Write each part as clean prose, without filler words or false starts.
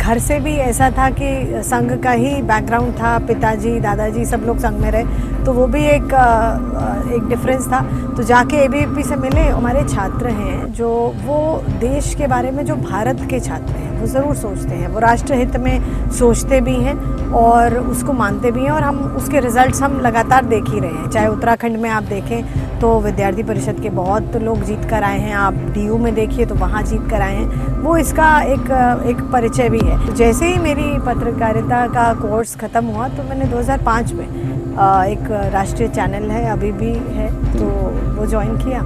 घर से भी ऐसा था कि संघ का ही बैकग्राउंड था, पिताजी दादाजी सब लोग संघ में रहे, तो वो भी एक डिफरेंस था। तो जाके एबीवीपी से मिले, हमारे छात्र हैं जो वो देश के बारे में, जो भारत के छात्र हैं वो ज़रूर सोचते हैं, वो राष्ट्र हित में सोचते भी हैं और उसको मानते भी हैं, और हम उसके रिजल्ट्स हम लगातार देख ही रहे हैं। चाहे उत्तराखंड में आप देखें तो विद्यार्थी परिषद के बहुत लोग जीत कर आए हैं, आप डीयू में देखिए तो वहाँ जीत कर आए हैं, वो इसका एक परिचय भी है। जैसे ही मेरी पत्रकारिता का कोर्स ख़त्म हुआ तो मैंने 2005 में एक राष्ट्रीय चैनल है, अभी भी है, तो वो ज्वाइन किया।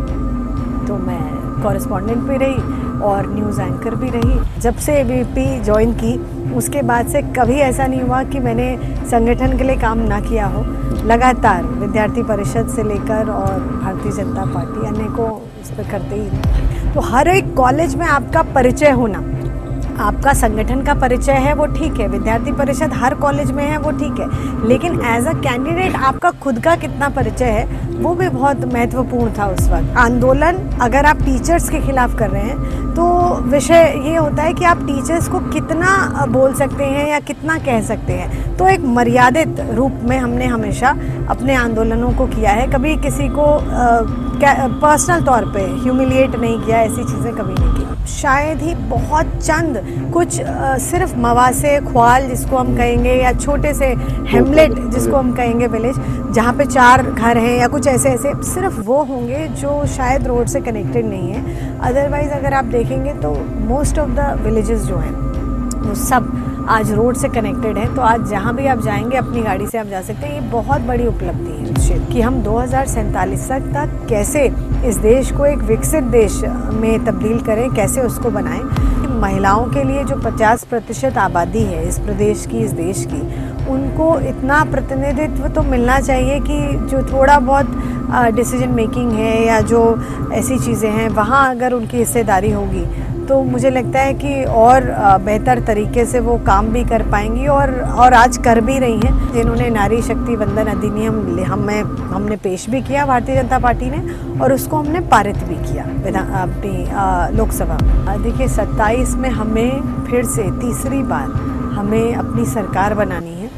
तो मैं कॉरेस्पॉन्डेंट भी रही और न्यूज़ एंकर भी रही। जब से एबीवीपी ज्वाइन की उसके बाद से कभी ऐसा नहीं हुआ कि मैंने संगठन के लिए काम ना किया हो। लगातार विद्यार्थी परिषद से लेकर और भारतीय जनता पार्टी अन्य को इस पर करते ही। तो हर एक कॉलेज में आपका परिचय होना, आपका संगठन का परिचय है वो ठीक है, विद्यार्थी परिषद हर कॉलेज में है वो ठीक है, लेकिन एज अ कैंडिडेट आपका खुद का कितना परिचय है वो भी बहुत महत्वपूर्ण था उस वक्त। आंदोलन अगर आप टीचर्स के खिलाफ कर रहे हैं तो विषय ये होता है कि आप टीचर्स को कितना बोल सकते हैं या कितना कह सकते हैं। तो एक मर्यादित रूप में हमने हमेशा अपने आंदोलनों को किया है, कभी किसी को पर्सनल तौर पे ह्यूमिलिएट नहीं किया, ऐसी चीज़ें कभी नहीं की। शायद ही बहुत चंद कुछ सिर्फ मवासे ख्वाल जिसको हम कहेंगे, या छोटे से हेमलेट जिसको हम कहेंगे विलेज, जहाँ पे 4 घर हैं या कुछ ऐसे सिर्फ वो होंगे जो शायद रोड से कनेक्टेड नहीं है। अदरवाइज़ अगर आप देखेंगे तो मोस्ट ऑफ द विलेजेस जो हैं वो सब आज रोड से कनेक्टेड है। तो आज जहाँ भी आप जाएंगे अपनी गाड़ी से आप जा सकते हैं। ये बहुत बड़ी उपलब्धि है उस क्षेत्र कि हम 2047 तक कैसे इस देश को एक विकसित देश में तब्दील करें, कैसे उसको बनाएं। महिलाओं के लिए जो 50% आबादी है इस प्रदेश की, इस देश की, उनको इतना प्रतिनिधित्व तो मिलना चाहिए कि जो थोड़ा बहुत डिसीजन मेकिंग है या जो ऐसी चीज़ें हैं वहाँ अगर उनकी हिस्सेदारी होगी तो मुझे लगता है कि और बेहतर तरीके से वो काम भी कर पाएंगी और आज कर भी रही हैं। जिन्होंने नारी शक्ति वंदन अधिनियम हमने पेश भी किया भारतीय जनता पार्टी ने, और उसको हमने पारित भी किया अपनी लोकसभा। देखिए 27 में हमें फिर से तीसरी बार हमें अपनी सरकार बनानी है,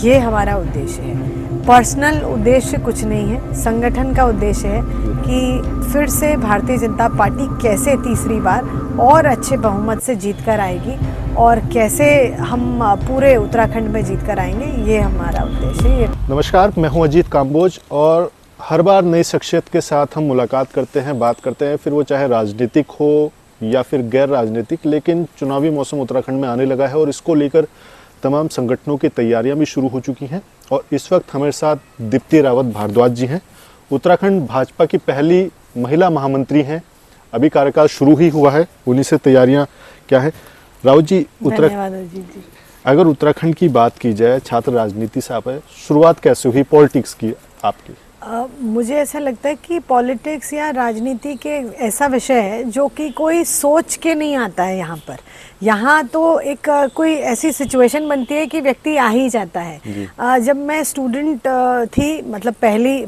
ये हमारा उद्देश्य है। पर्सनल उद्देश्य कुछ नहीं है, संगठन का उद्देश्य है कि फिर से भारतीय जनता पार्टी कैसे तीसरी बार और अच्छे बहुमत से जीत कर आएगी और कैसे हम पूरे उत्तराखंड में जीत कर आएंगे, ये हमारा उद्देश्य है। नमस्कार, मैं हूं अजीत काम्बोज और हर बार नई शख्सियत के साथ हम मुलाकात करते हैं, बात करते हैं, फिर वो चाहे राजनीतिक हो या फिर गैर राजनीतिक। लेकिन चुनावी मौसम उत्तराखंड में आने लगा है और इसको लेकर तमाम संगठनों की तैयारियां भी शुरू हो चुकी हैं। और इस वक्त हमारे साथ दीप्ति रावत भारद्वाज जी हैं, उत्तराखंड भाजपा की पहली महिला महामंत्री हैं। अभी कार्यकाल शुरू ही हुआ है, उन्हीं से तैयारियां क्या है। रावत जी, अगर उत्तराखंड की बात की जाए, छात्र राजनीति से आप शुरुआत कैसे हुई पॉलिटिक्स की आपकी? मुझे ऐसा लगता है कि पॉलिटिक्स या राजनीति के ऐसा विषय है जो कि कोई सोच के नहीं आता है यहाँ पर। यहाँ तो एक कोई ऐसी सिचुएशन बनती है कि व्यक्ति आ ही जाता है। जब मैं स्टूडेंट थी, मतलब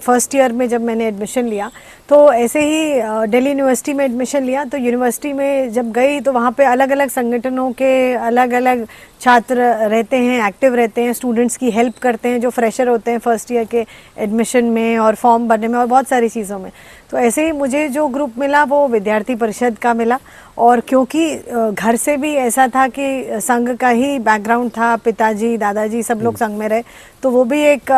फर्स्ट ईयर में जब मैंने एडमिशन लिया तो ऐसे ही दिल्ली यूनिवर्सिटी में एडमिशन लिया। तो यूनिवर्सिटी में जब गई तो वहाँ पे अलग अलग संगठनों के अलग अलग छात्र रहते हैं, एक्टिव रहते हैं, स्टूडेंट्स की हेल्प करते हैं जो फ्रेशर होते हैं फर्स्ट ईयर के एडमिशन में और फॉर्म भरने में और बहुत सारी चीज़ों में। तो ऐसे ही मुझे जो ग्रुप मिला वो विद्यार्थी परिषद का मिला, और क्योंकि घर से भी ऐसा था कि संघ का ही बैकग्राउंड था, पिताजी दादाजी सब लोग संघ में रहे, तो वो भी एक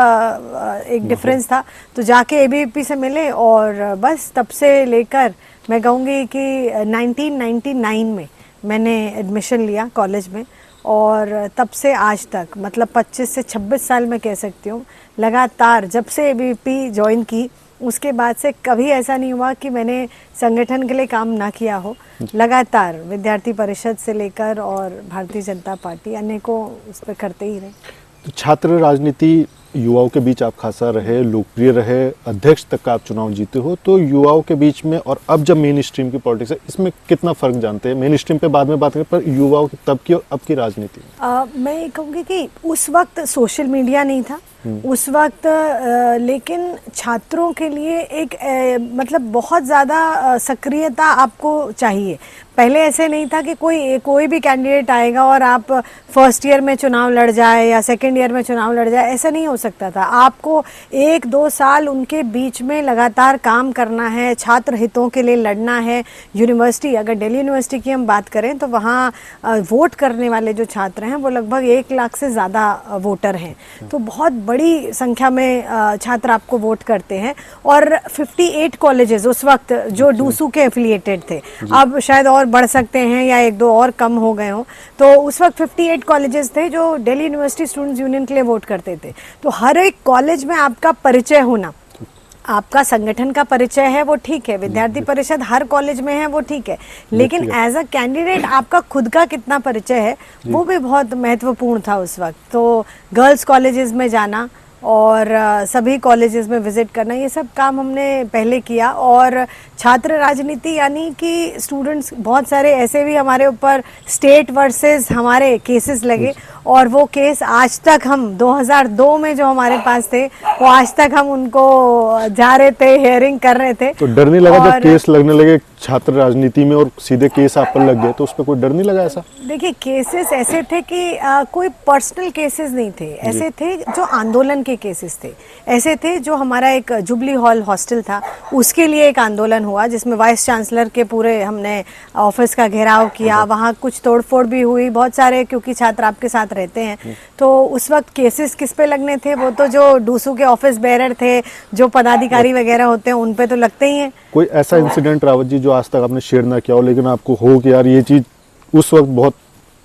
डिफरेंस था। तो जाके एबीवीपी से मिले और बस तब से लेकर मैं कहूँगी कि 1999 में मैंने एडमिशन लिया कॉलेज में, और तब से आज तक मतलब 25 से 26 साल मैं कह सकती हूँ लगातार जब से एबीवीपी ज्वाइन की उसके बाद से कभी ऐसा नहीं हुआ कि मैंने संगठन के लिए काम ना किया हो। लगातार विद्यार्थी परिषद से लेकर और भारतीय जनता पार्टी अन्य को उस पर करते ही रहे। तो छात्र राजनीति युवाओं के बीच आप खासा रहे, लोकप्रिय रहे, अध्यक्ष तक का आप चुनाव जीते हो। तो युवाओं के बीच में और अब जब मेन स्ट्रीम की पॉलिटिक्स है, इसमें कितना फर्क जानते हैं? मेन स्ट्रीम पे बाद में बात करें, पर युवाओं की तब की और अब की राजनीति मैं ये कहूँगी कि उस वक्त सोशल मीडिया नहीं था उस वक्त, लेकिन छात्रों के लिए एक मतलब बहुत ज़्यादा सक्रियता आपको चाहिए। पहले ऐसे नहीं था कि कोई भी कैंडिडेट आएगा और आप फर्स्ट ईयर में चुनाव लड़ जाए या सेकंड ईयर में चुनाव लड़ जाए, ऐसा नहीं हो सकता था। आपको 1-2 साल उनके बीच में लगातार काम करना है, छात्र हितों के लिए लड़ना है। यूनिवर्सिटी, अगर दिल्ली यूनिवर्सिटी की हम बात करें तो वहाँ वोट करने वाले जो छात्र हैं वो लगभग 1 लाख से ज़्यादा वोटर हैं, तो बहुत बड़ी संख्या में छात्र आपको वोट करते हैं। और 58 कॉलेजेस उस वक्त जो डूसू के एफिलिएटेड थे, अब शायद और बढ़ सकते हैं या 1-2 और कम हो गए हों, तो उस वक्त 58 कॉलेजेस थे जो दिल्ली यूनिवर्सिटी स्टूडेंट्स यूनियन के लिए वोट करते थे। तो हर एक कॉलेज में आपका परिचय होना, आपका संगठन का परिचय है वो ठीक है, विद्यार्थी परिषद हर कॉलेज में है वो ठीक है, लेकिन एज अ कैंडिडेट आपका खुद का कितना परिचय है वो भी बहुत महत्वपूर्ण था उस वक्त। तो गर्ल्स कॉलेजेस में जाना और सभी कॉलेजेस में विजिट करना, ये सब काम हमने पहले किया। और छात्र राजनीति यानी कि स्टूडेंट्स, बहुत सारे ऐसे भी हमारे ऊपर स्टेट वर्सेस हमारे केसेस लगे, और वो केस आज तक हम 2002 में जो हमारे पास थे वो आज तक हम उनको जा रहे थे, हियरिंग कर रहे थे। तो डर नहीं लगा जब केस लगने लगे छात्र राजनीति में और सीधे केस आप पर लग गए, तो उस पर कोई डर नहीं लगा ऐसा? देखिए, केसेस ऐसे थे कि कोई पर्सनल केसेस नहीं थे, ऐसे थे जो आंदोलन के केसेस थे। ऐसे थे जो हमारा एक जुबली हॉल हॉस्टल था, उसके लिए एक आंदोलन हुआ जिसमें वाइस चांसलर के पूरे हमने ऑफिस का घेराव किया, वहाँ कुछ तोड़फोड़ भी हुई बहुत सारे, क्योंकि छात्र आपके साथ रहते हैं। तो उस वक्त केसेस किस पे लगने थे, वो तो जो डूसू के ऑफिस बेरर थे, जो पदाधिकारी वगैरह होते हैं, उन पे तो लगते ही हैं। कोई ऐसा इंसिडेंट रावत जी जो आज तक आपने शेयर ना किया हो लेकिन आपको हो कि यार ये चीज उस वक्त बहुत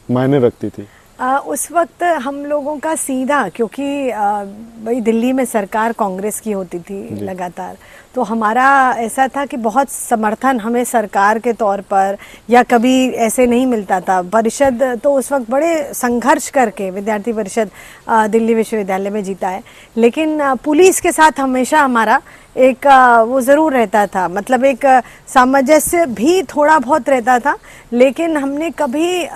मायने रखती थी? उस वक्त हम लोगों का सीधा, क्योंकि भाई दिल्ली में सरकार कांग्रेस की होती थी लगातार, तो हमारा ऐसा था कि बहुत समर्थन हमें सरकार के तौर पर या कभी ऐसे नहीं मिलता था। परिषद तो उस वक्त बड़े संघर्ष करके विद्यार्थी परिषद दिल्ली विश्वविद्यालय में जीता है, लेकिन पुलिस के साथ हमेशा हमारा एक वो ज़रूर रहता था, मतलब एक सामंजस्य भी थोड़ा बहुत रहता था, लेकिन हमने कभी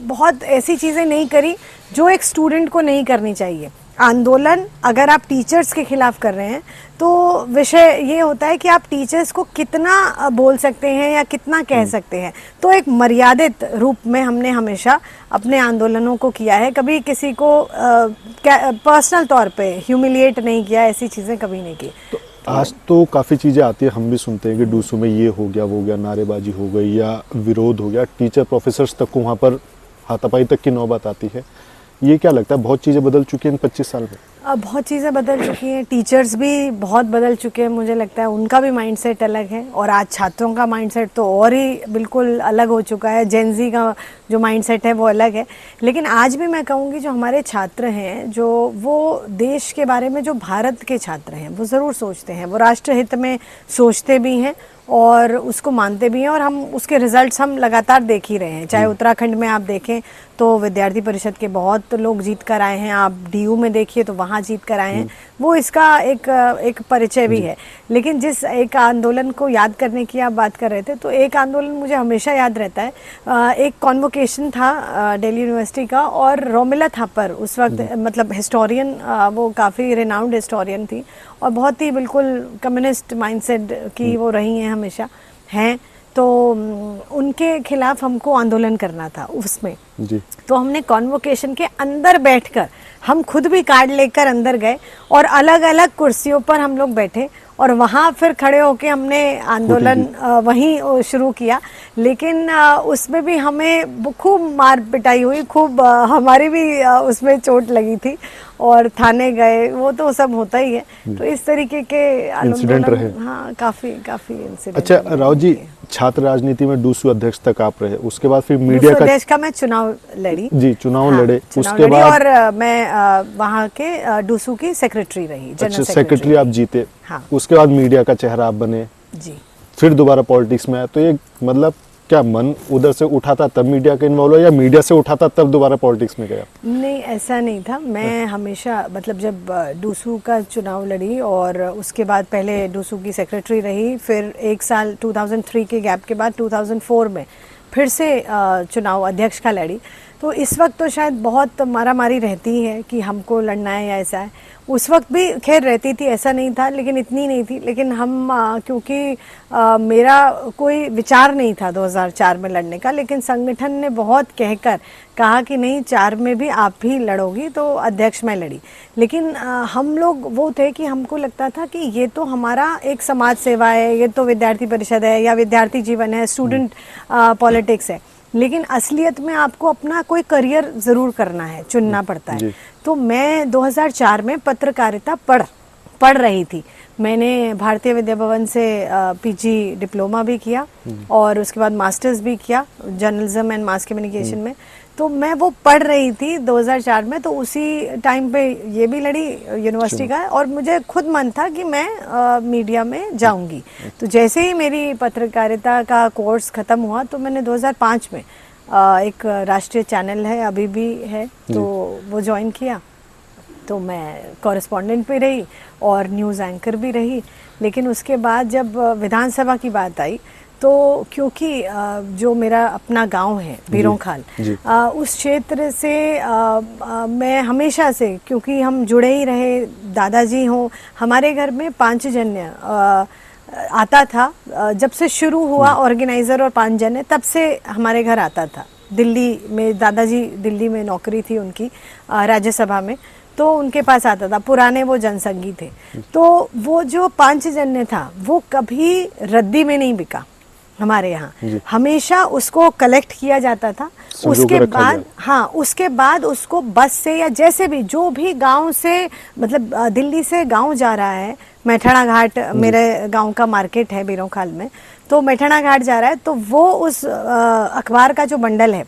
बहुत ऐसी चीज़ें नहीं करी जो एक स्टूडेंट को नहीं करनी चाहिए। आंदोलन अगर आप टीचर्स के खिलाफ कर रहे हैं तो विषय ये होता है कि आप टीचर्स को कितना बोल सकते हैं या कितना कह सकते हैं, तो एक मर्यादित रूप में हमने हमेशा अपने आंदोलनों को किया है। कभी किसी को पर्सनल तौर पे ह्यूमिलिएट नहीं किया, ऐसी चीज़ें कभी नहीं की। तो आज तो काफ़ी चीज़ें आती है, हम भी सुनते हैं कि डूसू में ये हो गया, वो हो गया, नारेबाजी हो गई या विरोध हो गया, टीचर प्रोफेसर्स तक को वहाँ पर हाथापाई तक की नौबत आती है। ये क्या लगता है, बहुत चीज़ें बदल चुकी हैं इन 25 साल में? बहुत चीज़ें बदल चुकी हैं, टीचर्स भी बहुत बदल चुके हैं, मुझे लगता है उनका भी माइंडसेट अलग है, और आज छात्रों का माइंडसेट तो और ही बिल्कुल अलग हो चुका है। जेनजी का जो माइंडसेट है वो अलग है। लेकिन आज भी मैं कहूँगी जो हमारे छात्र हैं, जो वो देश के बारे में, जो भारत के छात्र हैं, वो ज़रूर सोचते हैं, वो राष्ट्र हित में सोचते भी हैं और उसको मानते भी हैं, और हम उसके रिजल्ट्स हम लगातार देख ही रहे हैं। चाहे उत्तराखंड में आप देखें तो विद्यार्थी परिषद के बहुत लोग जीत कर आए हैं, आप डीयू में देखिए तो वहाँ जीत कर आए हैं, वो इसका एक परिचय भी है। लेकिन जिस एक आंदोलन को याद करने की आप बात कर रहे थे, तो एक आंदोलन मुझे हमेशा याद रहता है। एक कॉन्वोकेशन था दिल्ली यूनिवर्सिटी का, और रोमिला थापर उस वक्त, मतलब हिस्टोरियन, वो काफ़ी रिनाउंड हिस्टोरियन थी और बहुत ही बिल्कुल कम्युनिस्ट माइंडसेट की वो रही हैं, हमेशा हैं। तो उनके खिलाफ हमको आंदोलन करना था उसमें जी। तो हमने कॉन्वोकेशन के अंदर बैठकर, हम खुद भी कार्ड लेकर अंदर गए और अलग अलग कुर्सियों पर हम लोग बैठे, और वहाँ फिर खड़े होके हमने आंदोलन वहीं शुरू किया। लेकिन उसमें भी हमें खूब मार पिटाई हुई, खूब हमारी भी उसमें चोट लगी थी, और थाने गए, वो तो सब होता ही है। तो इस तरीके के इंसिडेंट रहे। हाँ, काफ़ी इंसिडेंट। अच्छा राव जी, छात्र राजनीति में डूसू अध्यक्ष तक आप रहे, उसके बाद फिर मीडिया का अध्यक्ष का मैं चुनाव लड़ी जी, चुनाव हाँ, लड़े, चुनाव उसके लड़ी, बाद और मैं वहाँ के डूसू की सेक्रेटरी रही, जनरल सेक्रेटरी आप जीते। हाँ। उसके बाद मीडिया का चेहरा आप बने जी, फिर दोबारा पॉलिटिक्स में आए। तो ये मतलब क्या मन उधर से उठाता तब मीडिया का इन्वॉल्व हुआ, या मीडिया से उठाता तब दोबारा पॉलिटिक्स में गया? नहीं, ऐसा नहीं था। मैं हमेशा, मतलब जब डूसू का चुनाव लड़ी और उसके बाद पहले डूसू की सेक्रेटरी रही, फिर एक साल 2003 के गैप के बाद 2004 में फिर से चुनाव अध्यक्ष का लड़ी। तो इस वक्त तो शायद बहुत मारामारी रहती है कि हमको लड़ना है या ऐसा है। उस वक्त भी खैर रहती थी, ऐसा नहीं था, लेकिन इतनी नहीं थी। लेकिन हम क्योंकि मेरा कोई विचार नहीं था 2004 में लड़ने का, लेकिन संगठन ने बहुत कहकर कहा कि नहीं 4 में भी आप ही लड़ोगी, तो अध्यक्ष में लड़ी। लेकिन हम लोग वो थे कि हमको लगता था कि ये तो हमारा एक समाज सेवा है, ये तो विद्यार्थी परिषद है या विद्यार्थी जीवन है, स्टूडेंट पॉलिटिक्स है, लेकिन असलियत में आपको अपना कोई करियर ज़रूर करना है, चुनना पड़ता है। तो मैं 2004 में पत्रकारिता पढ़ रही थी। मैंने भारतीय विद्या भवन से पीजी डिप्लोमा भी किया और उसके बाद मास्टर्स भी किया जर्नलिज्म एंड मास कम्युनिकेशन में। तो मैं वो पढ़ रही थी 2004 में, तो उसी टाइम पे ये भी लड़ी यूनिवर्सिटी का, और मुझे खुद मन था कि मैं मीडिया में जाऊंगी। तो जैसे ही मेरी पत्रकारिता का कोर्स ख़त्म हुआ तो मैंने 2005 में एक राष्ट्रीय चैनल है, अभी भी है, तो वो ज्वाइन किया। तो मैं कॉरेस्पॉन्डेंट भी रही और न्यूज़ एंकर भी रही। लेकिन उसके बाद जब विधानसभा की बात आई तो क्योंकि जो मेरा अपना गांव है बीरोंखाल, उस क्षेत्र से मैं हमेशा से, क्योंकि हम जुड़े ही रहे, दादाजी हों, हमारे घर में पांचजन्य आता था। जब से शुरू हुआ ऑर्गेनाइज़र और पांचजन्य, तब से हमारे घर आता था। दिल्ली में दादाजी, दिल्ली में नौकरी थी उनकी राज्यसभा में, तो उनके पास आता था। पुराने वो जनसंघी थे, तो वो जो पांचजन्य था वो कभी रद्दी में नहीं बिका हमारे यहाँ, हमेशा उसको कलेक्ट किया जाता था। उसके बाद उसके बाद उसको बस से या जैसे भी, जो भी गांव से, मतलब दिल्ली से गांव जा रहा है, मैठाणा घाट मेरे गांव का मार्केट है बीरोंखाल में, तो मैठाणा घाट जा रहा है तो वो उस अखबार का जो बंडल है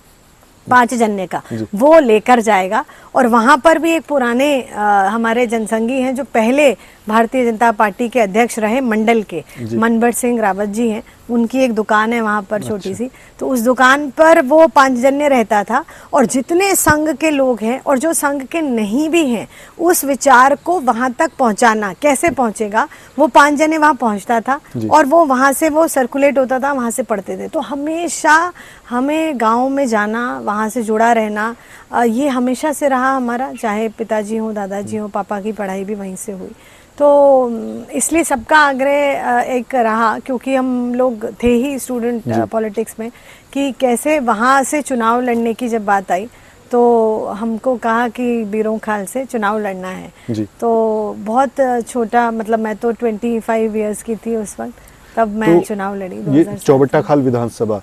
पांचजन्य का वो लेकर जाएगा। और वहाँ पर भी एक पुराने हमारे जनसंघी हैं जो पहले भारतीय जनता पार्टी के अध्यक्ष रहे मंडल के, मनबट सिंह रावत जी हैं, उनकी एक दुकान है वहाँ पर छोटी सी, तो उस दुकान पर वो पांचजन्य रहता था। और जितने संघ के लोग हैं और जो संघ के नहीं भी हैं, उस विचार को वहाँ तक पहुँचाना, कैसे पहुँचेगा, वो पांचजन्य वहाँ पहुँचता था और वो वहाँ से वो सर्कुलेट होता था, वहाँ से पढ़ते थे। तो हमेशा हमें गाँव में जाना, वहाँ से जुड़ा रहना, ये हमेशा से रहा हमारा, चाहे पिताजी हों, दादाजी हों, पापा की पढ़ाई भी वहीं से हुई। तो इसलिए सबका आग्रह एक रहा, क्योंकि हम लोग थे ही स्टूडेंट पॉलिटिक्स में, कि कैसे वहाँ से चुनाव लड़ने की जब बात आई तो हमको कहा कि बीरोंखाल से चुनाव लड़ना है। तो बहुत छोटा, मतलब मैं तो 25 इयर्स की थी उस वक्त, तब मैं चुनाव लड़ी 2007। चौबट्टा खाल विधानसभा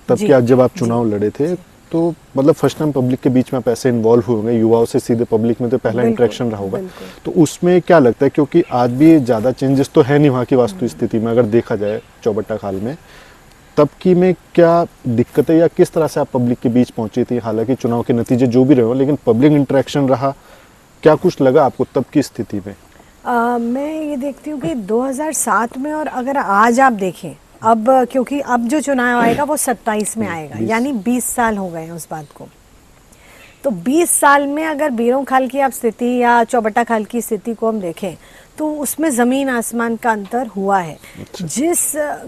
तब क्या, जब आप चुनाव लड़े थे, तो मतलब फर्स्ट टाइम पब्लिक के बीच में आप ऐसे इन्वॉल्व हुए होंगे, युवाओं से सीधे पब्लिक में तो पहला इंटरेक्शन रहा होगा, तो उसमें क्या लगता है, क्योंकि आज भी ज़्यादा चेंजेस तो है नहीं वहाँ की वास्तु स्थिति में, अगर देखा जाए चौबट्टा खाल में, तब की में क्या दिक्कतें या किस तरह से आप पब्लिक के बीच पहुंची थी? हालांकि चुनाव के नतीजे जो भी रहे हो, लेकिन पब्लिक इंटरेक्शन रहा, क्या कुछ लगा आपको तब की स्थिति में? मैं ये देखती हूँ कि 2007 में, और अगर आज आप देखें, अब क्योंकि अब जो चुनाव आएगा वो 27 में आएगा, यानी 20 साल हो गए हैं उस बात को। तो 20 साल में अगर बीरोंखाल की आप स्थिति या चौबट्टा खाल की स्थिति को हम देखें तो उसमें ज़मीन आसमान का अंतर हुआ है। जिस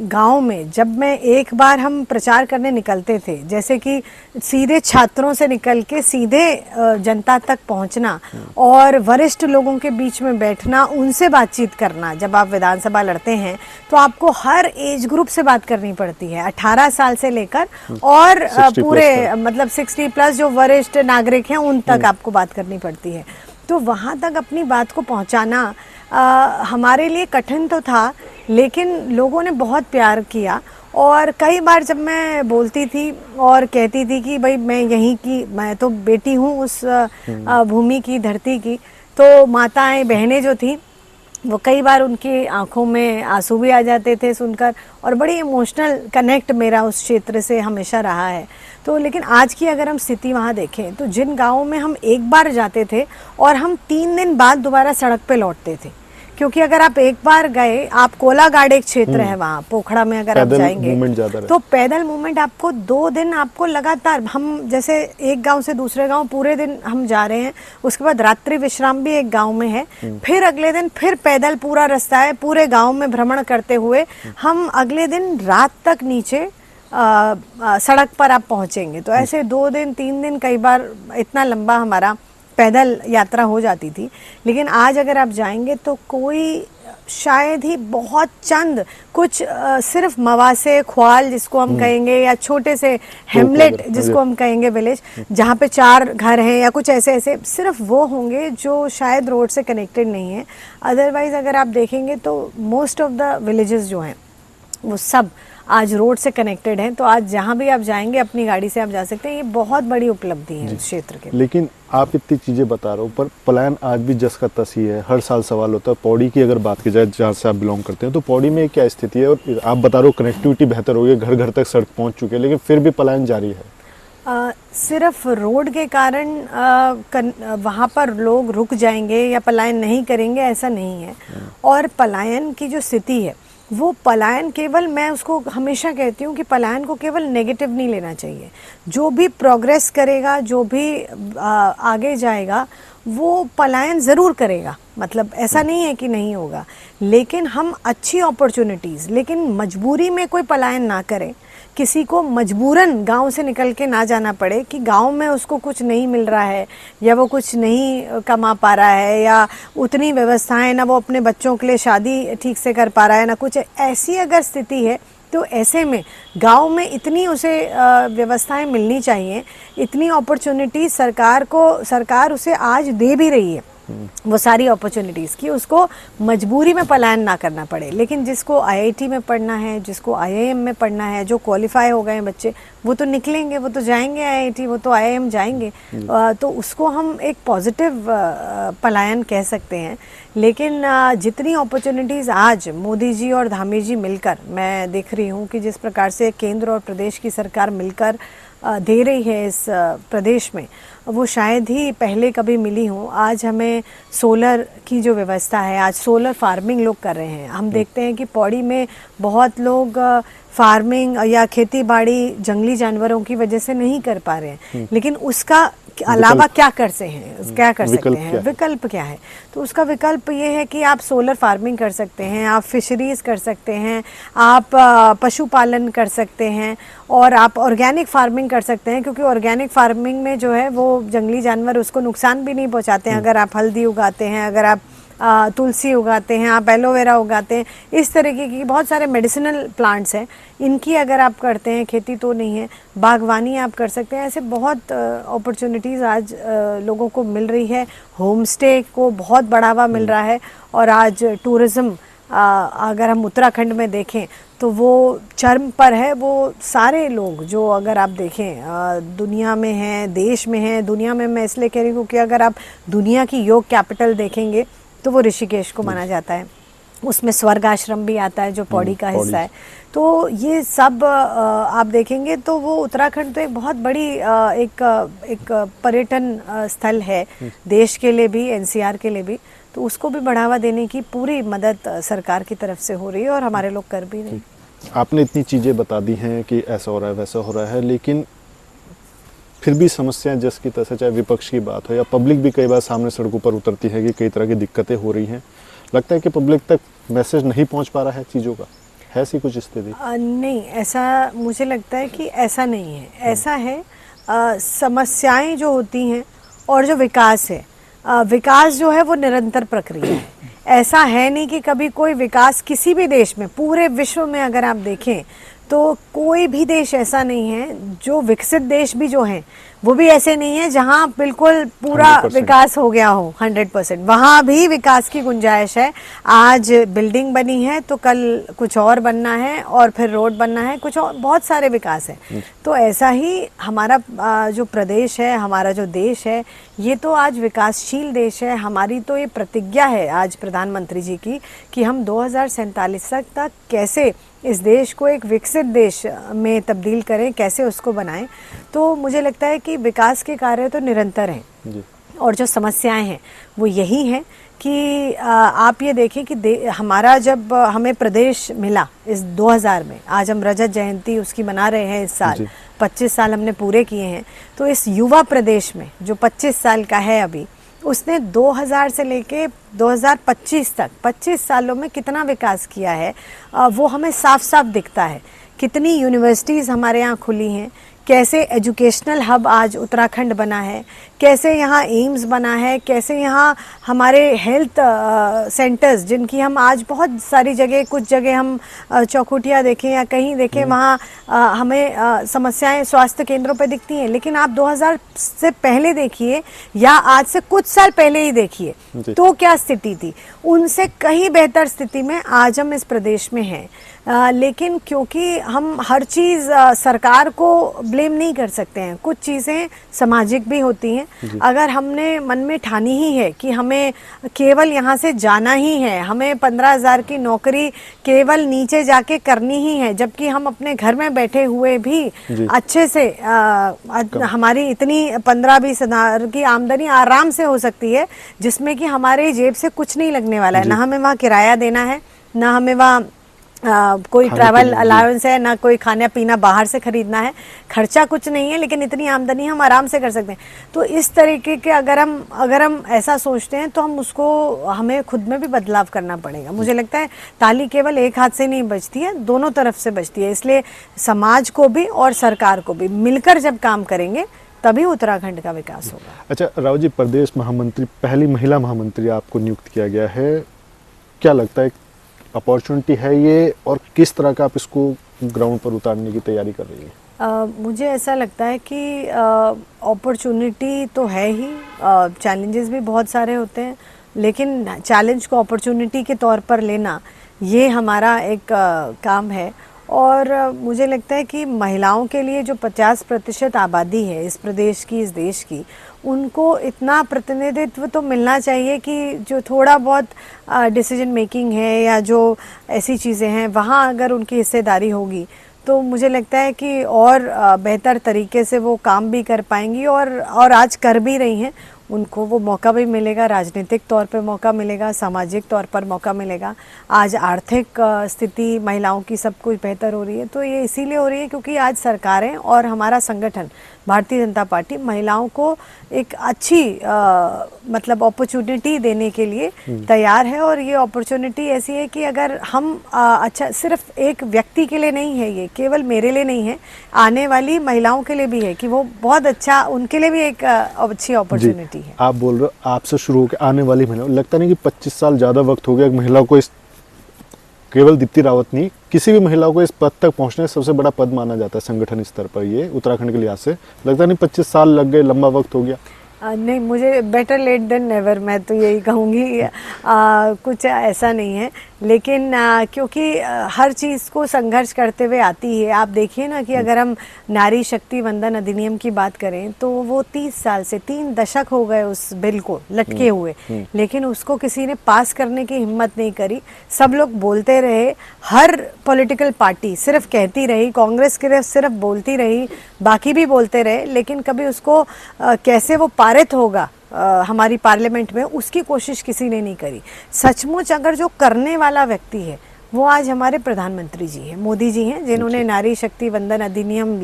गांव में जब मैं एक बार हम प्रचार करने निकलते थे, जैसे कि सीधे छात्रों से निकल के सीधे जनता तक पहुंचना और वरिष्ठ लोगों के बीच में बैठना, उनसे बातचीत करना, जब आप विधानसभा लड़ते हैं तो आपको हर एज ग्रुप से बात करनी पड़ती है, 18 साल से लेकर और पूरे मतलब 60+ जो वरिष्ठ नागरिक हैं उन तक आपको बात करनी पड़ती है। तो वहाँ तक अपनी बात को पहुँचाना हमारे लिए कठिन तो था, लेकिन लोगों ने बहुत प्यार किया। और कई बार जब मैं बोलती थी और कहती थी कि भाई मैं यहीं की, मैं तो बेटी हूँ उस भूमि की, धरती की, तो माताएं बहनें जो थी वो कई बार उनकी आंखों में आंसू भी आ जाते थे सुनकर, और बड़ी इमोशनल कनेक्ट मेरा उस क्षेत्र से हमेशा रहा है। तो लेकिन आज की अगर हम स्थिति वहाँ देखें तो जिन गाँवों में हम एक बार जाते थे और हम 3 दिन बाद दोबारा सड़क पे लौटते थे, क्योंकि अगर आप एक बार गए, आप कोलागाड़ एक क्षेत्र है वहाँ पोखड़ा में, अगर आप जाएंगे तो पैदल मूवमेंट आपको 2 दिन आपको लगातार, हम जैसे एक गांव से दूसरे गांव पूरे दिन हम जा रहे हैं, उसके बाद रात्रि विश्राम भी एक गांव में है, फिर अगले दिन फिर पैदल पूरा रास्ता है, पूरे गांव में भ्रमण करते हुए हम अगले दिन रात तक नीचे सड़क पर आप पहुंचेंगे। तो ऐसे 2 दिन 3 दिन कई बार इतना लंबा हमारा पैदल यात्रा हो जाती थी। लेकिन आज अगर आप जाएंगे तो कोई शायद ही बहुत चंद कुछ सिर्फ मवासे ख्वाल जिसको हम कहेंगे, या छोटे से हेमलेट जिसको हम कहेंगे विलेज, जहाँ पे 4 घर हैं या कुछ ऐसे ऐसे, सिर्फ वो होंगे जो शायद रोड से कनेक्टेड नहीं है। अदरवाइज अगर आप देखेंगे तो मोस्ट ऑफ द विलेजेस जो हैं वो सब आज रोड से कनेक्टेड हैं। तो आज जहाँ भी आप जाएंगे अपनी गाड़ी से आप जा सकते हैं। ये बहुत बड़ी उपलब्धि है इस क्षेत्र के। लेकिन आप इतनी चीज़ें बता रहे हो, पर पलायन आज भी जस का तस ही है। हर साल सवाल होता है। पौड़ी की अगर बात की जाए, जहाँ से आप बिलोंग करते हैं, तो पौड़ी में क्या स्थिति है? और आप बता रहे हो कनेक्टिविटी बेहतर हो गई, घर घर तक सड़क पहुँच चुकी है, लेकिन फिर भी पलायन जारी है। सिर्फ रोड के कारण वहाँ पर लोग रुक जाएंगे या पलायन नहीं करेंगे, ऐसा नहीं है। और पलायन की जो स्थिति है वो पलायन केवल, मैं उसको हमेशा कहती हूँ कि पलायन को केवल नेगेटिव नहीं लेना चाहिए। जो भी प्रोग्रेस करेगा, जो भी आगे जाएगा, वो पलायन ज़रूर करेगा। मतलब ऐसा नहीं है कि नहीं होगा, लेकिन हम अच्छी अपॉर्चुनिटीज़, लेकिन मजबूरी में कोई पलायन ना करे। किसी को मजबूरन गांव से निकल के ना जाना पड़े कि गांव में उसको कुछ नहीं मिल रहा है, या वो कुछ नहीं कमा पा रहा है, या उतनी व्यवस्थाएं, ना वो अपने बच्चों के लिए शादी ठीक से कर पा रहा है, ना कुछ। ऐसी अगर स्थिति है तो ऐसे में गांव में इतनी उसे व्यवस्थाएं मिलनी चाहिए, इतनी अपॉर्चुनिटी सरकार उसे आज दे भी रही है, वो सारी अपॉर्चुनिटीज़ की उसको मजबूरी में पलायन ना करना पड़े। लेकिन जिसको आईआईटी में पढ़ना है, जिसको आईआईएम में पढ़ना है, जो क्वालिफाई हो गए हैं बच्चे, वो तो निकलेंगे, वो तो जाएंगे आईआईटी, वो तो आईआईएम जाएंगे। तो उसको हम एक पॉजिटिव पलायन कह सकते हैं। लेकिन जितनी अपॉर्चुनिटीज़ आज मोदी जी और धामी जी मिलकर, मैं देख रही हूँ कि जिस प्रकार से केंद्र और प्रदेश की सरकार मिलकर दे रही है इस प्रदेश में, वो शायद ही पहले कभी मिली हो। आज हमें सोलर की जो व्यवस्था है, आज सोलर फार्मिंग लोग कर रहे हैं। हम देखते हैं कि पौड़ी में बहुत लोग फार्मिंग या खेती बाड़ी जंगली जानवरों की वजह से नहीं कर पा रहे हैं, लेकिन उसका अलावा क्या कर सकते हैं, विकल्प क्या है? तो उसका विकल्प ये है कि आप सोलर फार्मिंग कर सकते हैं, आप फिशरीज कर सकते हैं, आप पशुपालन कर सकते हैं, और आप ऑर्गेनिक फार्मिंग कर सकते हैं। क्योंकि ऑर्गेनिक फार्मिंग में जो है वो जंगली जानवर उसको नुकसान भी नहीं पहुंचाते हैं। अगर आप हल्दी उगाते हैं, अगर आप तुलसी उगाते हैं, आप एलोवेरा उगाते हैं, इस तरीके की बहुत सारे मेडिसिनल प्लांट्स हैं, इनकी अगर आप करते हैं खेती, तो नहीं है, बागवानी आप कर सकते हैं। ऐसे बहुत अपॉर्चुनिटीज़ आज लोगों को मिल रही है। होम स्टे को बहुत बढ़ावा मिल रहा है। और आज टूरिज़्म अगर हम उत्तराखंड में देखें तो वो चरम पर है। वो सारे लोग जो, अगर आप देखें, दुनिया में हैं, देश में हैं, दुनिया में मैं इसलिए कह रही हूँ कि अगर आप दुनिया की योग कैपिटल देखेंगे तो वो ऋषिकेश को माना जाता है। उसमें स्वर्ग आश्रम भी आता है जो पौड़ी का हिस्सा है। तो ये सब आप देखेंगे तो वो उत्तराखंड तो एक बहुत बड़ी एक पर्यटन स्थल है देश के लिए भी, एनसीआर के लिए भी। तो उसको भी बढ़ावा देने की पूरी मदद सरकार की तरफ से हो रही है और हमारे लोग कर भी रहे हैं। आपने इतनी चीज़ें बता दी हैं कि ऐसा हो रहा है, वैसा हो रहा है, लेकिन फिर भी समस्याएं जस की तैसे, चाहे विपक्ष की बात हो या पब्लिक भी कई बार सामने सड़कों पर उतरती है कि कई तरह की दिक्कतें हो रही हैं। लगता है कि पब्लिक तक मैसेज नहीं पहुंच पा रहा है चीज़ों का, है ऐसी कुछ स्थिति? नहीं, ऐसा मुझे लगता है कि ऐसा नहीं है। ऐसा है, समस्याएं जो होती हैं और जो विकास है, विकास जो है वो निरंतर प्रक्रिया है। ऐसा है नहीं कि कभी कोई विकास किसी भी देश में, पूरे विश्व में अगर आप देखें तो कोई भी देश ऐसा नहीं है, जो विकसित देश भी जो हैं वो भी ऐसे नहीं है जहां बिल्कुल पूरा विकास हो गया हो 100%। वहां भी विकास की गुंजाइश है। आज बिल्डिंग बनी है तो कल कुछ और बनना है, और फिर रोड बनना है, कुछ और, बहुत सारे विकास है। तो ऐसा ही हमारा जो प्रदेश है, हमारा जो देश है, ये तो आज विकासशील देश है। हमारी तो ये प्रतिज्ञा है आज प्रधानमंत्री जी की कि हम 2047 तक कैसे इस देश को एक विकसित देश में तब्दील करें, कैसे उसको बनाएं। तो मुझे लगता है कि विकास के कार्य तो निरंतर हैं, और जो समस्याएं हैं वो यही हैं कि आप ये देखें कि हमारा जब हमें प्रदेश मिला इस 2000 में, आज हम रजत जयंती उसकी मना रहे हैं इस साल, 25 साल हमने पूरे किए हैं। तो इस युवा प्रदेश में जो 25 साल का है अभी, उसने 2000 से लेके 2025 तक 25 सालों में कितना विकास किया है वो हमें साफ साफ दिखता है कितनी यूनिवर्सिटीज़ हमारे यहाँ खुली हैं, कैसे एजुकेशनल हब आज उत्तराखंड बना है, कैसे यहाँ एम्स बना है, कैसे यहाँ हमारे हेल्थ सेंटर्स जिनकी हम आज बहुत सारी जगह, कुछ जगह हम चौखुटिया देखें या कहीं देखें वहाँ हमें समस्याएं स्वास्थ्य केंद्रों पर दिखती हैं, लेकिन आप 2000 से पहले देखिए या आज से कुछ साल पहले ही देखिए तो क्या स्थिति थी। उनसे कहीं बेहतर स्थिति में आज हम इस प्रदेश में हैं। लेकिन क्योंकि हम हर चीज़ सरकार को ब्लेम नहीं कर सकते हैं, कुछ चीज़ें सामाजिक भी होती हैं। अगर हमने मन में ठानी ही है कि हमें केवल यहाँ से जाना ही है, हमें 15,000 की नौकरी केवल नीचे जाके करनी ही है, जबकि हम अपने घर में बैठे हुए भी अच्छे से हमारी इतनी 15-20 हज़ार की आमदनी आराम से हो सकती है, जिसमें कि हमारे जेब से कुछ नहीं लगने वाला है, ना हमें वहाँ किराया देना है, ना हमें वहाँ कोई ट्रैवल अलाउंस है, ना कोई खाना पीना बाहर से खरीदना है, खर्चा कुछ नहीं है, लेकिन इतनी आमदनी हम आराम से कर सकते हैं। तो इस तरीके के अगर हम ऐसा सोचते हैं तो हमें खुद में भी बदलाव करना पड़ेगा। मुझे लगता है ताली केवल एक हाथ से नहीं बजती है, दोनों तरफ से बजती है, इसलिए समाज को भी और सरकार को भी मिलकर जब काम करेंगे तभी उत्तराखंड का विकास होगा। अच्छा राव जी, प्रदेश महामंत्री, पहली महिला महामंत्री आपको नियुक्त किया गया है, क्या लगता है अपॉर्चुनिटी है ये, और किस तरह का आप इसको ग्राउंड पर उतारने की तैयारी कर रही हैं? मुझे ऐसा लगता है कि अपॉर्चुनिटी तो है ही, चैलेंजेस भी बहुत सारे होते हैं, लेकिन चैलेंज को अपॉर्चुनिटी के तौर पर लेना ये हमारा एक काम है। और मुझे लगता है कि महिलाओं के लिए जो 50% आबादी है इस प्रदेश की, इस देश की, उनको इतना प्रतिनिधित्व तो मिलना चाहिए कि जो थोड़ा बहुत डिसीजन मेकिंग है या जो ऐसी चीज़ें हैं वहाँ अगर उनकी हिस्सेदारी होगी तो मुझे लगता है कि और बेहतर तरीके से वो काम भी कर पाएंगी और आज कर भी रही हैं। उनको वो मौका भी मिलेगा, राजनीतिक तौर पे मौका मिलेगा, सामाजिक तौर पर मौका मिलेगा। आज आर्थिक स्थिति महिलाओं की सब कुछ बेहतर हो रही है, तो ये इसीलिए हो रही है क्योंकि आज सरकारें और हमारा संगठन भारतीय जनता पार्टी महिलाओं को एक अच्छी मतलब अपॉर्चुनिटी देने के लिए तैयार है। और ये अपॉर्चुनिटी ऐसी है कि अगर हम अच्छा, सिर्फ एक व्यक्ति के लिए नहीं है, ये केवल मेरे लिए नहीं है, आने वाली महिलाओं के लिए भी है कि वो बहुत अच्छा, उनके लिए भी एक अच्छी अपॉर्चुनिटी है। आप बोल रहे हो आपसे शुरू होकर आने वाली महिला, लगता नहीं कि 25 साल ज़्यादा वक्त हो गया एक महिला को, इस केवल दीप्ति रावत नहीं, किसी भी महिला को इस पद तक पहुंचने सबसे बड़ा पद माना जाता है संगठन स्तर पर, ये उत्तराखंड के लिहाज से लगता नहीं 25 साल लग गए, लंबा वक्त हो गया? नहीं, मुझे बेटर लेट देन नेवर, मैं तो यही कहूँगी। कुछ ऐसा नहीं है, लेकिन क्योंकि हर चीज़ को संघर्ष करते हुए आती है। आप देखिए ना कि अगर हम नारी शक्ति वंदन अधिनियम की बात करें तो वो 30 साल से 3 दशक हो गए उस बिल को लटके हुए, लेकिन उसको किसी ने पास करने की हिम्मत नहीं करी। सब लोग बोलते रहे, हर पॉलिटिकल पार्टी सिर्फ कहती रही, कांग्रेस सिर्फ बोलती रही, बाकी भी बोलते रहे, लेकिन कभी उसको कैसे वो पारित होगा हमारी पार्लियामेंट में, उसकी कोशिश किसी ने नहीं करी। सचमुच अगर जो करने वाला व्यक्ति है वो आज हमारे प्रधानमंत्री जी हैं, मोदी जी हैं, जिन्होंने नारी शक्ति वंदन अधिनियम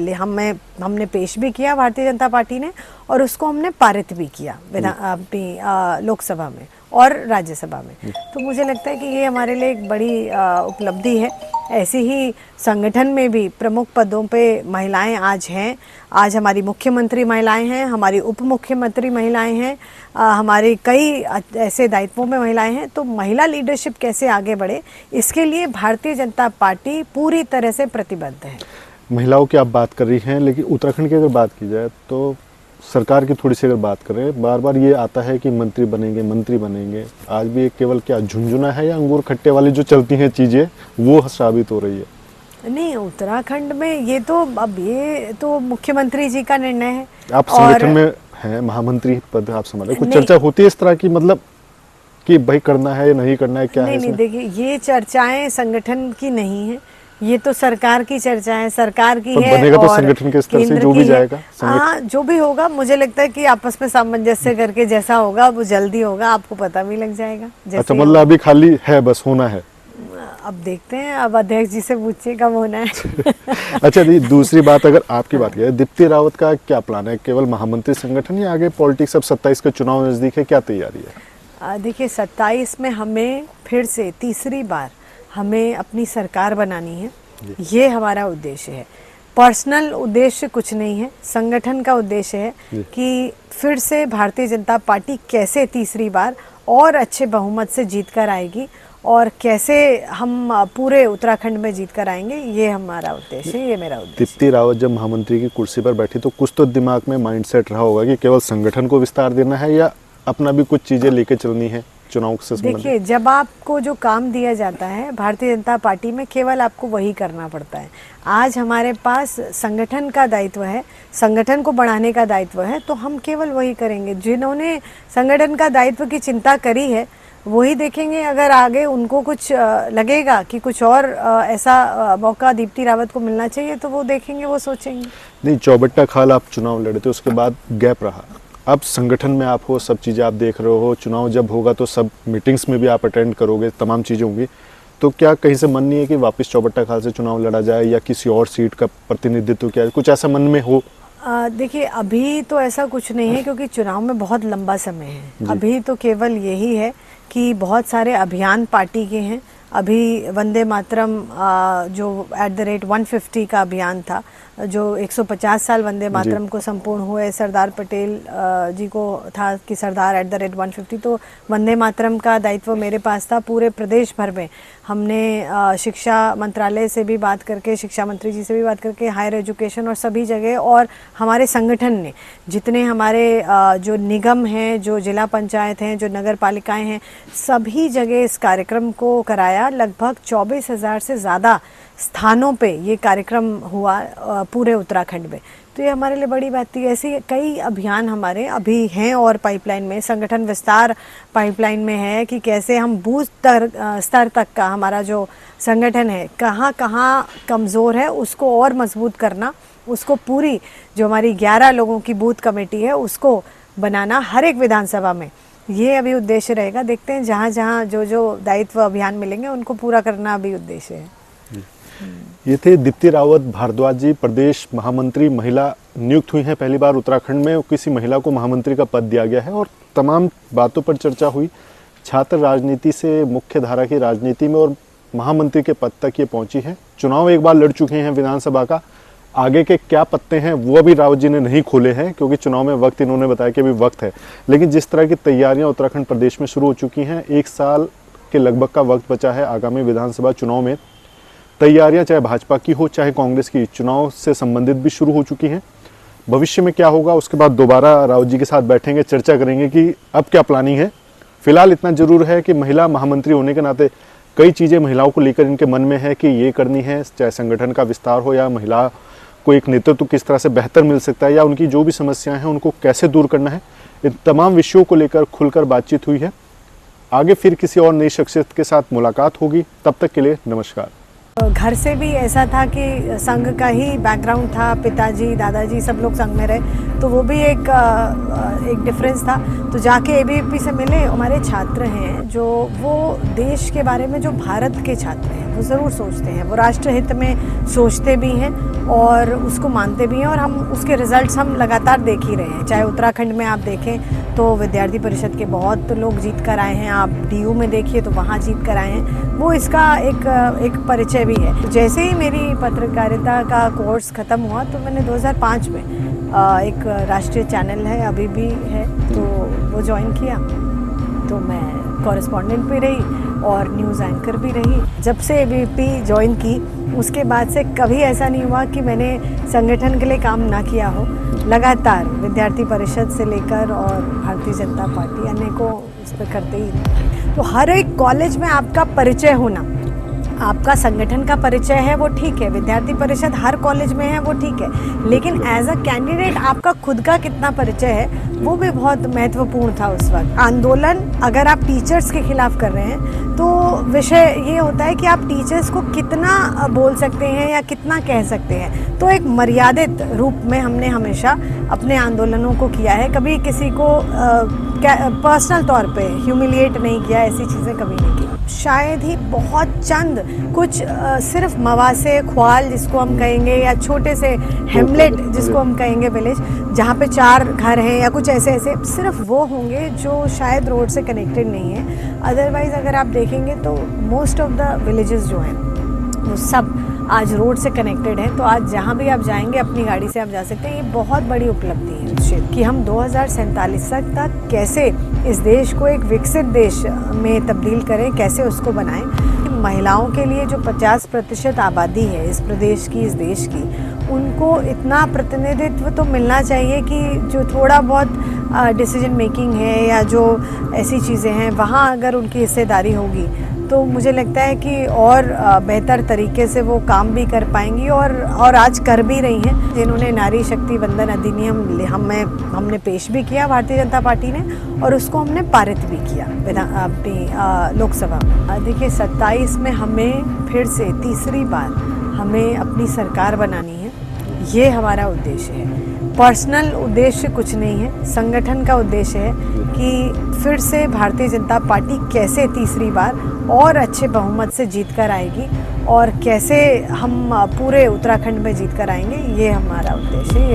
हमने पेश भी किया भारतीय जनता पार्टी ने, और उसको हमने पारित भी किया अपनी लोकसभा में और राज्यसभा में। तो मुझे लगता है कि ये हमारे लिए एक बड़ी उपलब्धि है। ऐसे ही संगठन में भी प्रमुख पदों पे महिलाएं आज हैं। आज हमारी मुख्यमंत्री महिलाएं हैं, हमारी उप मुख्यमंत्री महिलाएं हैं, हमारे कई ऐसे दायित्वों में महिलाएं हैं। तो महिला लीडरशिप कैसे आगे बढ़े, इसके लिए भारतीय जनता पार्टी पूरी तरह से प्रतिबद्ध है। महिलाओं की आप बात कर रही हैं, लेकिन उत्तराखंड की अगर बात की जाए तो सरकार की थोड़ी सी अगर बात करें, बार बार ये आता है कि मंत्री बनेंगे। आज भी एक केवल क्या झुंझुना है या अंगूर खट्टे वाली जो चलती हैं चीज़ें, वो साबित हो रही है? नहीं, उत्तराखंड में ये तो मुख्यमंत्री जी का निर्णय है। आप संगठन में हैं, महामंत्री पद आप संभाले, कुछ चर्चा होती है इस तरह की, मतलब कि भाई करना है या नहीं करना है, क्या है? नहीं, देखिए, ये चर्चाएं संगठन की नहीं है, ये तो सरकार की चर्चा है, सरकार की है। बनेगा तो संगठन के स्तर से जो भी जाएगा, हाँ, जो भी होगा, मुझे लगता है कि आपस में सामंजस्य करके जैसा होगा वो जल्दी होगा, आपको पता भी लग जाएगा। अच्छा, मतलब अभी खाली है, बस होना है। अब देखते हैं, अब अध्यक्ष जी से पूछिए कब होना है। अच्छा, दूसरी बात, अगर आपकी बात करें, दीप्ति रावत का क्या प्लान है? केवल महामंत्री संगठन या आगे पॉलिटिक्स? अब 27 का चुनाव नजदीक है, क्या तैयारी है? देखिए, 27 में हमें फिर से तीसरी बार हमें अपनी सरकार बनानी है, ये हमारा उद्देश्य है। पर्सनल उद्देश्य कुछ नहीं है, संगठन का उद्देश्य है कि फिर से भारतीय जनता पार्टी कैसे तीसरी बार और अच्छे बहुमत से जीत कर आएगी और कैसे हम पूरे उत्तराखंड में जीत कर आएंगे, ये हमारा उद्देश्य है, ये मेरा उद्देश्य। दीप्ति रावत जब महामंत्री की कुर्सी पर बैठी तो कुछ तो दिमाग में माइंडसेट रहा होगा कि केवल संगठन को विस्तार देना है या अपना भी कुछ चीजें लेके चलनी है चुनाव से संबंधित। देखिए, जब आपको जो काम दिया जाता है भारतीय जनता पार्टी में, केवल आपको वही करना पड़ता है। आज हमारे पास संगठन का दायित्व है, संगठन को बढ़ाने का दायित्व है, तो हम केवल वही करेंगे। जिन्होंने संगठन का दायित्व की चिंता करी है वही देखेंगे। अगर आगे उनको कुछ लगेगा कि कुछ और ऐसा मौका दीप्ति रावत को मिलना चाहिए तो वो देखेंगे, वो सोचेंगे। नहीं, चौबट्टा खाल आप चुनाव लड़े थे, उसके बाद गैप रहा। अब संगठन में आप हो, सब चीज़ें आप देख रहे हो, चुनाव जब होगा तो सब मीटिंग्स में भी आप अटेंड करोगे, तमाम चीज़ें होंगी, तो क्या कहीं से मन नहीं है कि वापस चौबट्टा खाल से चुनाव लड़ा जाए या किसी और सीट का प्रतिनिधित्व किया, कुछ ऐसा मन में हो? देखिए, अभी तो ऐसा कुछ नहीं है क्योंकि चुनाव में बहुत लंबा समय है। अभी तो केवल यही है कि बहुत सारे अभियान पार्टी के हैं। अभी वंदे मातरम जो @150 का अभियान था, जो 150 साल वंदे मातरम को संपूर्ण हुए, सरदार पटेल जी को था कि सरदार @150, तो वंदे मातरम का दायित्व मेरे पास था। पूरे प्रदेश भर में हमने शिक्षा मंत्रालय से भी बात करके, शिक्षा मंत्री जी से भी बात करके, हायर एजुकेशन और सभी जगह, और हमारे संगठन ने जितने हमारे जो निगम हैं, जो जिला पंचायत हैं, जो नगर पालिकाएँ हैं, सभी जगह इस कार्यक्रम को कराया। लगभग 24,000 से ज़्यादा स्थानों पे ये कार्यक्रम हुआ पूरे उत्तराखंड में। तो ये हमारे लिए बड़ी बात थी। ऐसे कई अभियान हमारे अभी हैं और पाइपलाइन में, संगठन विस्तार पाइपलाइन में है कि कैसे हम बूथ स्तर तक का हमारा जो संगठन है, कहाँ कहाँ कमज़ोर है उसको और मजबूत करना, उसको पूरी जो हमारी 11 लोगों की बूथ कमेटी है उसको बनाना हर एक विधानसभा में, ये अभी उद्देश्य रहेगा। देखते हैं जहाँ जहाँ जो जो दायित्व अभियान मिलेंगे उनको पूरा करना अभी उद्देश्य है। ये थे दीप्ति रावत भारद्वाज जी, प्रदेश महामंत्री महिला नियुक्त हुई हैं पहली बार उत्तराखंड में। किसी महिला को महामंत्री का पद दिया गया है और तमाम बातों पर चर्चा हुई। छात्र राजनीति से मुख्य धारा की राजनीति में और महामंत्री के पद तक ये पहुंची हैं। चुनाव एक बार लड़ चुके हैं विधानसभा का, आगे के क्या पत्ते हैं वो अभी रावत जी ने नहीं खोले हैं क्योंकि चुनाव में वक्त, इन्होंने बताया कि अभी वक्त है। लेकिन जिस तरह की तैयारियां उत्तराखंड प्रदेश में शुरू हो चुकी हैं, 1 साल के लगभग का वक्त बचा है आगामी विधानसभा चुनाव में। तैयारियां चाहे भाजपा की हो चाहे कांग्रेस की, चुनाव से संबंधित भी शुरू हो चुकी हैं। भविष्य में क्या होगा उसके बाद दोबारा रावत जी के साथ बैठेंगे, चर्चा करेंगे कि अब क्या प्लानिंग है। फिलहाल इतना जरूर है कि महिला महामंत्री होने के नाते कई चीज़ें महिलाओं को लेकर इनके मन में है कि ये करनी है, चाहे संगठन का विस्तार हो या महिला को एक नेतृत्व किस तरह से बेहतर मिल सकता है या उनकी जो भी समस्याएं हैं उनको कैसे दूर करना है। इन तमाम विषयों को लेकर खुलकर बातचीत हुई है। आगे फिर किसी और नई शख्सियत के साथ मुलाकात होगी, तब तक के लिए नमस्कार। घर से भी ऐसा था कि संघ का ही बैकग्राउंड था, पिताजी दादाजी सब लोग संघ में रहे, तो वो भी एक डिफरेंस था। तो जाके एबीवीपी से मिले, हमारे छात्र हैं जो वो देश के बारे में, जो भारत के छात्र हैं वो ज़रूर सोचते हैं, वो राष्ट्र हित में सोचते भी हैं और उसको मानते भी हैं, और हम उसके रिजल्ट्स हम लगातार देख ही रहे हैं। चाहे उत्तराखंड में आप देखें तो विद्यार्थी परिषद के बहुत लोग जीत कर आए हैं, आप डीयू में देखिए तो वहाँ जीत कर आए हैं, वो इसका एक परिचय भी है। जैसे ही मेरी पत्रकारिता का कोर्स ख़त्म हुआ तो मैंने 2005 में एक राष्ट्रीय चैनल है, अभी भी है, तो वो ज्वाइन किया। तो मैं कॉरेस्पॉन्डेंट भी रही और न्यूज़ एंकर भी रही। जब से एबीवीपी ज्वाइन की उसके बाद से कभी ऐसा नहीं हुआ कि मैंने संगठन के लिए काम ना किया हो। लगातार विद्यार्थी परिषद से लेकर और भारतीय जनता पार्टी अनेकों इस पर करते ही। तो हर एक कॉलेज में आपका परिचय होना, आपका संगठन का परिचय है वो ठीक है, विद्यार्थी परिषद हर कॉलेज में है वो ठीक है, लेकिन एज अ कैंडिडेट आपका खुद का कितना परिचय है वो भी बहुत महत्वपूर्ण था उस वक्त। आंदोलन अगर आप टीचर्स के खिलाफ कर रहे हैं तो विषय ये होता है कि आप टीचर्स को कितना बोल सकते हैं या कितना कह सकते हैं। तो एक मर्यादित रूप में हमने हमेशा अपने आंदोलनों को किया है, कभी किसी को पर्सनल तौर पे ह्यूमिलिएट नहीं किया, ऐसी चीज़ें कभी नहीं की। शायद ही बहुत चंद कुछ सिर्फ मवासे ख्वाल जिसको हम कहेंगे, या छोटे से हेमलेट जिसको हम कहेंगे, विलेज जहाँ पे 4 घर हैं या कुछ ऐसे सिर्फ वो होंगे जो शायद रोड से कनेक्टेड नहीं है। अदरवाइज़ अगर आप देखेंगे तो मोस्ट ऑफ द विलेजेस जो हैं वो सब आज रोड से कनेक्टेड हैं, तो आज जहाँ भी आप जाएंगे अपनी गाड़ी से आप जा सकते हैं। ये बहुत बड़ी उपलब्धि है उस क्षेत्र कि हम 2047 तक कैसे इस देश को एक विकसित देश में तब्दील करें, कैसे उसको बनाएं। महिलाओं के लिए जो 50% आबादी है इस प्रदेश की, इस देश की, उनको इतना प्रतिनिधित्व तो मिलना चाहिए कि जो थोड़ा बहुत डिसीजन मेकिंग है या जो ऐसी चीज़ें हैं वहाँ अगर उनकी हिस्सेदारी होगी तो मुझे लगता है कि और बेहतर तरीके से वो काम भी कर पाएंगी और आज कर भी रही हैं। जिन्होंने नारी शक्ति वंदन अधिनियम हमने पेश भी किया भारतीय जनता पार्टी ने, और उसको हमने पारित भी किया अपनी लोकसभा में। देखिए 27 में हमें फिर से तीसरी बार हमें अपनी सरकार बनानी है, ये हमारा उद्देश्य है। पर्सनल उद्देश्य कुछ नहीं है, संगठन का उद्देश्य है कि फिर से भारतीय जनता पार्टी कैसे तीसरी बार और अच्छे बहुमत से जीत कर आएगी और कैसे हम पूरे उत्तराखंड में जीत कर आएंगे, ये हमारा उद्देश्य है।